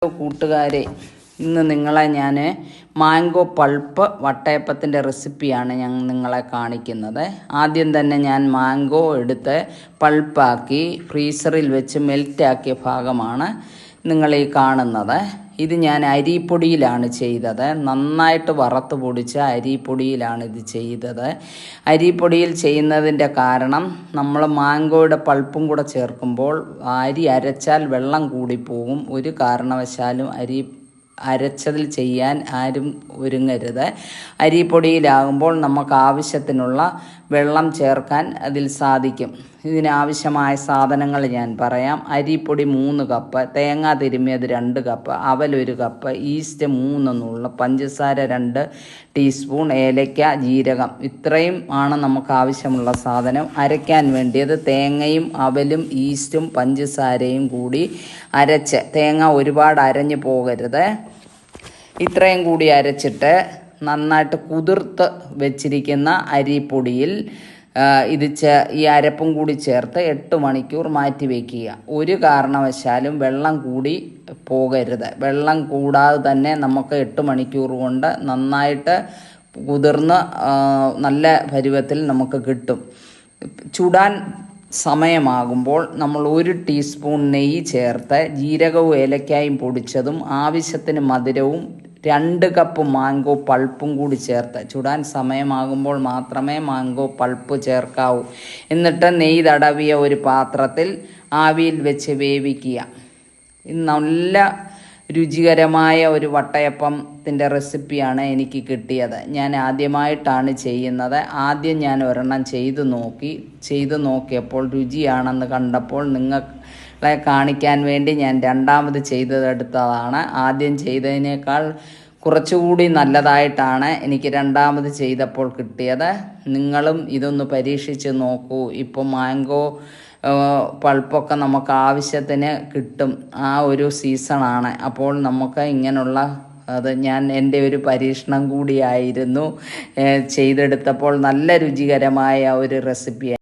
കൂട്ടുകാരെ, ഇന്ന് നിങ്ങളെ ഞാൻ മാംഗോ പൾപ്പ് വട്ടയപ്പത്തിൻ്റെ റെസിപ്പിയാണ് ഞാൻ നിങ്ങളെ കാണിക്കുന്നത്. ആദ്യം തന്നെ ഞാൻ മാംഗോ എടുത്ത് പൾപ്പാക്കി ഫ്രീസറിൽ വെച്ച് മെൽറ്റാക്കിയ ഭാഗമാണ് നിങ്ങളീ കാണുന്നത്. ഇത് ഞാൻ അരിപ്പൊടിയിലാണ് ചെയ്തത്. നന്നായിട്ട് വറുത്ത് പൊടിച്ച അരിപ്പൊടിയിലാണ് ഇത് ചെയ്തത്. അരിപ്പൊടിയിൽ ചെയ്യുന്നതിൻ്റെ കാരണം നമ്മൾ മാംഗോയുടെ പൾപ്പും കൂടെ ചേർക്കുമ്പോൾ അരി അരച്ചാൽ വെള്ളം കൂടിപ്പോകും. ഒരു കാരണവശാലും അരച്ചതിൽ ചെയ്യാൻ ആരും ഒരുങ്ങരുത്. അരിപ്പൊടിയിലാകുമ്പോൾ നമുക്ക് ആവശ്യത്തിനുള്ള വെള്ളം ചേർക്കാൻ അതിൽ സാധിക്കും. ഇതിനാവശ്യമായ സാധനങ്ങൾ ഞാൻ പറയാം. അരിപ്പൊടി 3 കപ്പ്, തേങ്ങ തിരുമ്മിയത് 2 കപ്പ്, അവൽ 1 കപ്പ്, ഈസ്റ്റ് 3 നുള്ള, പഞ്ചസാര 2 ടീസ്പൂൺ, ഏലക്ക, ജീരകം. ഇത്രയും ആണ് നമുക്ക് ആവശ്യമുള്ള സാധനം. അരയ്ക്കാൻ വേണ്ടിയത് തേങ്ങയും അവലും ഈസ്റ്റും പഞ്ചസാരയും കൂടി അരച്ച്, തേങ്ങ ഒരുപാട് അരഞ്ഞു പോകരുത്, ഇത്രയും കൂടി അരച്ചിട്ട് നന്നായിട്ട് കുതിർത്ത് വെച്ചിരിക്കുന്ന അരിപ്പൊടിയിൽ ഈ അരപ്പും കൂടി ചേർത്ത് 8 മണിക്കൂർ മാറ്റി വയ്ക്കുക. ഒരു കാരണവശാലും വെള്ളം കൂടി പോകരുത്. വെള്ളം കൂടാതെ തന്നെ നമുക്ക് 8 മണിക്കൂർ കൊണ്ട് നന്നായിട്ട് കുതിർന്ന് നല്ല പരുവത്തിൽ നമുക്ക് കിട്ടും. ചുടാൻ സമയമാകുമ്പോൾ നമ്മൾ 1 ടീസ്പൂൺ നെയ്യ് ചേർത്ത് ജീരകവും ഏലക്കായും പൊടിച്ചതും ആവശ്യത്തിന് മധുരവും 2 കപ്പ് മാംഗോ പൾപ്പും കൂടി ചേർത്ത്, ചുടാൻ സമയമാകുമ്പോൾ മാത്രമേ മാംഗോ പൾപ്പ് ചേർക്കാവൂ. എന്നിട്ട് നെയ്യ് തടവിയ ഒരു പാത്രത്തിൽ ആവിയിൽ വെച്ച് വേവിക്കുക. ഇത് നല്ല രുചികരമായ ഒരു വട്ടയപ്പത്തിൻ്റെ റെസിപ്പിയാണ് എനിക്ക് കിട്ടിയത്. ഞാൻ ആദ്യമായിട്ടാണ് ചെയ്യുന്നത്. ആദ്യം ഞാൻ ഒരെണ്ണം ചെയ്തു നോക്കിയപ്പോൾ രുചിയാണെന്ന് കണ്ടപ്പോൾ നിങ്ങളെ കാണിക്കാൻ വേണ്ടി ഞാൻ രണ്ടാമത് ചെയ്തെടുത്തതാണ്. ആദ്യം ചെയ്തതിനേക്കാൾ കുറച്ചുകൂടി നല്ലതായിട്ടാണ് എനിക്ക് രണ്ടാമത് ചെയ്തപ്പോൾ കിട്ടിയത്. നിങ്ങളും ഇതൊന്ന് പരീക്ഷിച്ച് നോക്കൂ. ഇപ്പോൾ മാംഗോ പൾപ്പൊക്കെ നമുക്ക് ആവശ്യത്തിന് കിട്ടും. ആ ഒരു സീസണാണ്. അപ്പോൾ നമുക്ക് ഇങ്ങനെയുള്ള എൻ്റെ ഒരു പരീക്ഷണം കൂടിയായിരുന്നു. ചെയ്തെടുത്തപ്പോൾ നല്ല രുചികരമായ ഒരു റെസിപ്പി.